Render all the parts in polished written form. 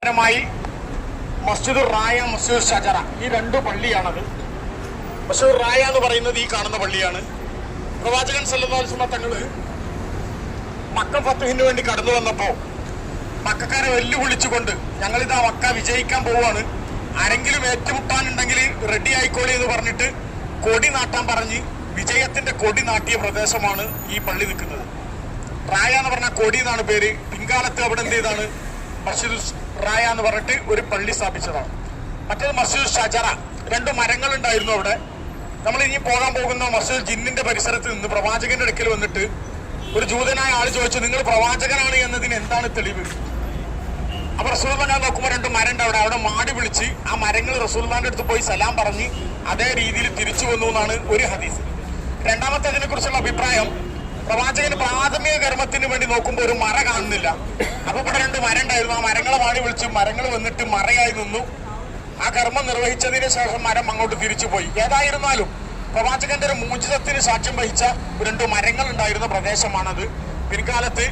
മായി മസ്ജിദുർ റായ, മസ്ജിദുൽ ഷജറ, ഈ രണ്ട് പള്ളിയാണത്. മസ്ജിദുർ റായ എന്ന് പറയുന്നത് ഈ കാണുന്ന പള്ളിയാണ്. പ്രവാചകൻ സല്ലല്ലാഹു അലൈഹി വസല്ലം തങ്ങള് മക്ക ഫത്ഹിന് വേണ്ടി കടന്നു വന്നപ്പോൾ മക്കാരെ വെല്ലുവിളിച്ചുകൊണ്ട് ഞങ്ങളിതാ മക്ക വിജയിക്കാൻ പോവാണ്, ആരെങ്കിലും ഏറ്റുമുട്ടാനുണ്ടെങ്കിൽ റെഡി ആയിക്കോളി എന്ന് പറഞ്ഞിട്ട് കൊടി നാട്ടാൻ പറഞ്ഞ് വിജയത്തിന്റെ കൊടി നാട്ടിയ പ്രദേശമാണ് ഈ പള്ളി നിൽക്കുന്നത്. റായ എന്ന് പറഞ്ഞ കൊടി എന്നാണ് പേര്. പിൻകാലത്ത് അവിടെ എന്ത് ചെയ്താണ് മസ്ജിദുൽ റായ എന്ന് പറഞ്ഞിട്ട് ഒരു പള്ളി സ്ഥാപിച്ചതാണ്. മറ്റേത് മസ്ജിദുൽ ഷജറ, രണ്ട് മരങ്ങൾ ഉണ്ടായിരുന്നു അവിടെ. നമ്മൾ ഇനി പോകാൻ പോകുന്ന മസ്ജിദുൽ ജിന്നിന്റെ പരിസരത്ത് നിന്ന് പ്രവാചകന്റെ അടുക്കൽ വന്നിട്ട് ഒരു ജൂതനായ ആള് ചോദിച്ചു, നിങ്ങൾ പ്രവാചകനാണ് എന്നതിന് എന്താണ് തെളിവ്? അപ്പൊ റസൂലുള്ളാഹി ഞാൻ നോക്കുമ്പോൾ രണ്ട് മരം ഉണ്ട് അവിടെ മാടി വിളിച്ച് ആ മരങ്ങൾ റസൂലുള്ളാഹിന്റെ അടുത്ത് പോയി സലാം പറഞ്ഞ് അതേ രീതിയിൽ തിരിച്ചു വന്നു എന്നാണ് ഒരു ഹദീസ്. രണ്ടാമത്തെ അതിനെ കുറിച്ചുള്ള അഭിപ്രായം, പ്രവാചകന് പ്രാഥമിക കർമ്മത്തിന് വേണ്ടി നോക്കുമ്പോൾ ഒരു മറ കാണുന്നില്ല. അപ്പൊ ഇവിടെ രണ്ട് മരം ഉണ്ടായിരുന്നു, ആ മരങ്ങളെ മാടി വിളിച്ച് മരങ്ങൾ വന്നിട്ട് മറയായി നിന്നു. ആ കർമ്മം നിർവഹിച്ചതിന് ശേഷം മരം അങ്ങോട്ട് തിരിച്ചു പോയി. ഏതായിരുന്നാലും പ്രവാചകന്റെ ഒരു മൂജിതത്തിന് സാക്ഷ്യം വഹിച്ച രണ്ട് മരങ്ങൾ ഉണ്ടായിരുന്ന പ്രദേശമാണത്. പിൻകാലത്ത്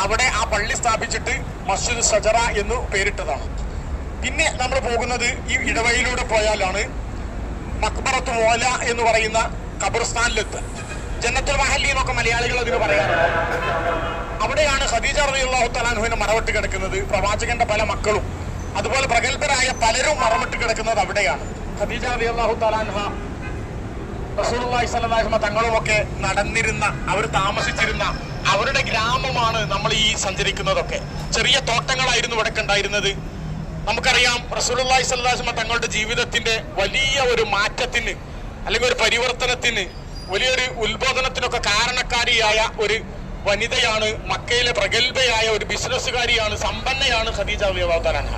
അവിടെ ആ പള്ളി സ്ഥാപിച്ചിട്ട് മസ്ജിദ് ഷജറ എന്ന് പേരിട്ടതാണ്. പിന്നെ നമ്മൾ പോകുന്നത് ഈ ഇടവഴിയിലൂടെ പോയാലാണ് മഖ്ബറത്തു മോല എന്ന് പറയുന്ന ഖബർസ്ഥാനിലെത്തുക. ജന്നത്തുൽ മഹല്ലി എന്നൊക്കെ മലയാളികൾ അതിന് പറയാറുണ്ട്. അവിടെയാണ് ഖദീജ റളിയല്ലാഹു തആല അൻഹയെ മറവിട്ട് കിടക്കുന്നത്. പ്രവാചകന്റെ പല മക്കളും അതുപോലെ പ്രഗത്ഭരായ പലരും മറവിട്ട് കിടക്കുന്നത് അവിടെയാണ്. ഖദീജ റളിയല്ലാഹു തആല അൻഹ റസൂലുള്ളാഹി സ്വല്ലല്ലാഹു അലൈഹി വസല്ലം തങ്ങളുമൊക്കെ നടന്നിരുന്ന, അവർ താമസിച്ചിരുന്ന അവരുടെ ഗ്രാമമാണ് നമ്മൾ ഈ സഞ്ചരിക്കുന്നതൊക്കെ. ചെറിയ തോട്ടങ്ങളായിരുന്നു ഇവിടെ ഉണ്ടായിരുന്നത്. നമുക്കറിയാം റസൂലുള്ളാഹി സ്വല്ലല്ലാഹു അലൈഹി വസല്ലം തങ്ങളുടെ ജീവിതത്തിന്റെ വലിയ ഒരു മാറ്റത്തിന് അല്ലെങ്കിൽ ഒരു പരിവർത്തനത്തിന്, വലിയൊരു ഉത്ബോധനത്തിനൊക്കെ കാരണക്കാരിയായ ഒരു വനിതയാണ്, മക്കയിലെ പ്രഗത്ഭയായ ഒരു ബിസിനസ്സുകാരിയാണ്, സമ്പന്നയാണ് ഖദീജ റളിയല്ലാഹു തആല അൻഹ.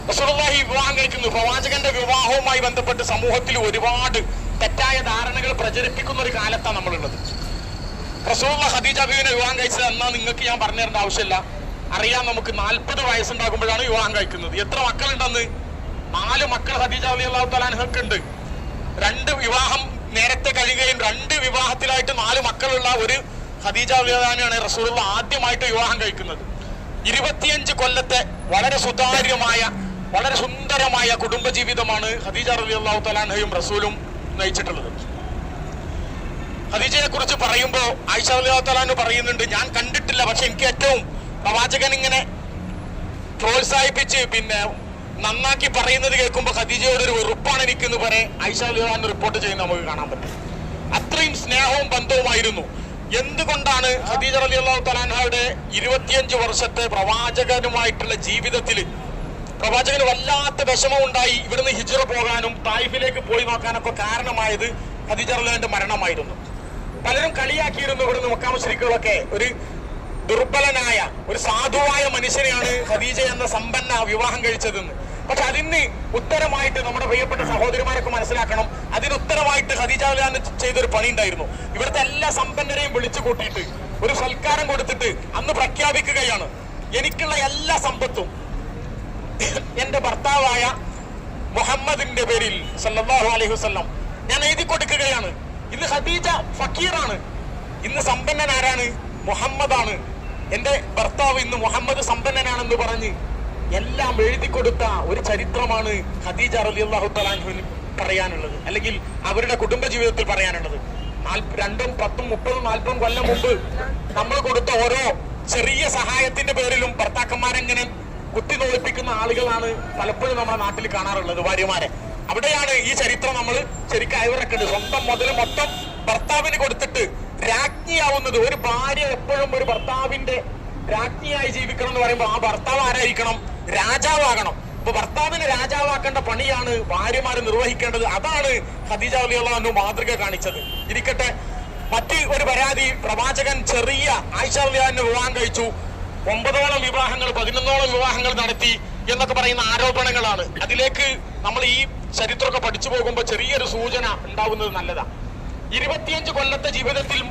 റസൂലുള്ളാഹി വിവാഹം കഴിക്കുന്നു. പ്രവാചകന്റെ വിവാഹവുമായി ബന്ധപ്പെട്ട് സമൂഹത്തിൽ ഒരുപാട് തെറ്റായ ധാരണകൾ പ്രചരിപ്പിക്കുന്ന ഒരു കാലത്താണ് നമ്മളുള്ളത്. റസൂലുള്ളാഹി ഖദീജ ബീവിനെ വിവാഹം കഴിച്ചത് എന്നാ നിങ്ങൾക്ക് ഞാൻ പറഞ്ഞു തരേണ്ട ആവശ്യമില്ല, അറിയാം. നമുക്ക് 40 വയസ്സുണ്ടാകുമ്പോഴാണ് വിവാഹം കഴിക്കുന്നത്. എത്ര മക്കളുണ്ടെന്ന്? 4 മക്കൾ ഖദീജ റളിയല്ലാഹു തആല അൻഹക്ക് ഉണ്ട്. 2 വിവാഹം നേരത്തെ കഴിയുകയും 2 വിവാഹത്തിലായിട്ട് 4 മക്കളുള്ള ഒരു ഖദീജ റളിയല്ലാഹു അൻഹയാണ് റസൂലുള്ളാഹി ആദ്യമായിട്ട് വിവാഹം കഴിക്കുന്നത്. 25 കൊല്ലത്തെ വളരെ സുതാര്യമായ, വളരെ സുന്ദരമായ കുടുംബജീവിതമാണ് ഖദീജ റളിയല്ലാഹു തആല അൻഹയും റസൂലും നയിച്ചിട്ടുള്ളത്. ഖദീജയെ കുറിച്ച് പറയുമ്പോൾ ആയിഷ റളിയല്ലാഹു തആല അൻഹ പറയുന്നുണ്ട്, ഞാൻ കണ്ടിട്ടില്ല, പക്ഷെ എനിക്ക് ഏറ്റവും പ്രവാചകൻ ഇങ്ങനെ പ്രോത്സാഹിപ്പിച്ച് പിന്നെ നന്നാക്കി പറയുന്നത് കേൾക്കുമ്പോൾ ഖദീജയോട് ഒരു വെറുപ്പാണ് എനിക്കെന്ന് പറയാൻ ആയിഷ റളിയല്ലാഹു അൻഹ റിപ്പോർട്ട് ചെയ്യുന്നത് നമുക്ക് കാണാൻ പറ്റും. അത്രയും സ്നേഹവും ബന്ധവുമായിരുന്നു. എന്തുകൊണ്ടാണ് ഖദീജ റളിയല്ലാഹു തആല അൻഹയുടെ 25 വർഷത്തെ പ്രവാചകനുമായിട്ടുള്ള ജീവിതത്തിൽ പ്രവാചകന് വല്ലാത്ത വിഷമമുണ്ടായി ഇവിടുന്ന് ഹിജ്റ പോകാനും തായിഫിലേക്ക് പോയി നോക്കാനൊക്കെ കാരണമായത് ഖദീജ റളിയല്ലാഹുവിന്റെ മരണമായിരുന്നു. പലരും കളിയാക്കിയിരുന്നു ഇവിടുന്ന് മക്ക മുശ്രിക്കുകളൊക്കെ, ഒരു ദുർബലനായ ഒരു സാധുവായ മനുഷ്യനെയാണ് ഖദീജ എന്ന സമ്പന്ന വിവാഹം കഴിച്ചതെന്ന്. പക്ഷെ അതിന് ഉത്തരമായിട്ട് നമ്മുടെ പ്രിയപ്പെട്ട സഹോദരിമാരൊക്കെ മനസ്സിലാക്കണം, അതിന് ഉത്തരമായിട്ട് ഖദീജ റളിയല്ലാഹു അൻഹ ചെയ്തൊരു പണി ഉണ്ടായിരുന്നു. ഇവിടുത്തെ എല്ലാ സമ്പന്നരെയും വിളിച്ചു കൂട്ടിയിട്ട് ഒരു സൽക്കാരം കൊടുത്തിട്ട് അന്ന് പ്രഖ്യാപിക്കുകയാണ്, എനിക്കുള്ള എല്ലാ സമ്പത്തും എന്റെ ഭർത്താവായ മുഹമ്മദിന്റെ പേരിൽ സല്ലല്ലാഹു അലൈഹി വസല്ലം ഞാൻ എഴുതി കൊടുക്കുകയാണ്. ഇന്ന് ഖദീജ ഫക്കീറാണ്, ഇന്ന് സമ്പന്നൻ ആരാണ്? മുഹമ്മദാണ്. എന്റെ ഭർത്താവ് ഇന്ന് മുഹമ്മദ് സമ്പന്നനാണെന്ന് പറഞ്ഞ് എല്ലാം എഴുതി കൊടുത്ത ഒരു ചരിത്രമാണ് ഖദീജ റളിയല്ലാഹു തആല അൻഹയിൽ പറയാനുള്ളത്, അല്ലെങ്കിൽ അവരുടെ കുടുംബജീവിതത്തിൽ പറയാനുള്ളത്. 2, 10, 30, 40 കൊല്ലം മുമ്പ് നമ്മൾ കൊടുത്ത ഓരോ ചെറിയ സഹായത്തിന്റെ പേരിലും ഭർത്താക്കന്മാരെങ്ങനെ കുത്തിനോളിപ്പിക്കുന്ന ആളുകളാണ് പലപ്പോഴും നമ്മുടെ നാട്ടിൽ കാണാറുള്ളത്, ഭാര്യമാരെ. അവിടെയാണ് ഈ ചരിത്രം നമ്മൾ ശരിക്കും അയവിറക്കുന്നത്. സ്വന്തം മുതൽ മൊത്തം ഭർത്താവിന് കൊടുത്തിട്ട് രാജ്ഞിയാവുന്നത്. ഒരു ഭാര്യ എപ്പോഴും ഒരു ഭർത്താവിന്റെ രാജ്ഞിയായി ജീവിക്കണം എന്ന് പറയുമ്പോൾ ആ ഭർത്താവ് ആരായിരിക്കണം? രാജാവാകണം. അപ്പൊ ഭർത്താവിനെ രാജാവാക്കേണ്ട പണിയാണ് ഭാര്യമാര് നിർവഹിക്കേണ്ടത്. അതാണ് ഖദീജ റളിയല്ലാഹു അൻഹ മാതൃക കാണിച്ചത്. ഇരിക്കട്ടെ, മറ്റ് ഒരു പരാതി, പ്രവാചകൻ ചെറിയ ആയിഷ റളിയല്ലാഹു അൻഹ വിവാഹം കഴിച്ചു, 9ഓളം വിവാഹങ്ങൾ, 11ഓളം വിവാഹങ്ങൾ നടത്തി എന്നൊക്കെ പറയുന്ന ആരോപണങ്ങളാണ്. അതിലേക്ക് നമ്മൾ ഈ ചരിത്രമൊക്കെ പഠിച്ചു പോകുമ്പോൾ ചെറിയൊരു സൂചന ഉണ്ടാവുന്നത് നല്ലതാണ്. 25 കൊല്ലത്തെ ജീവിതത്തിൽ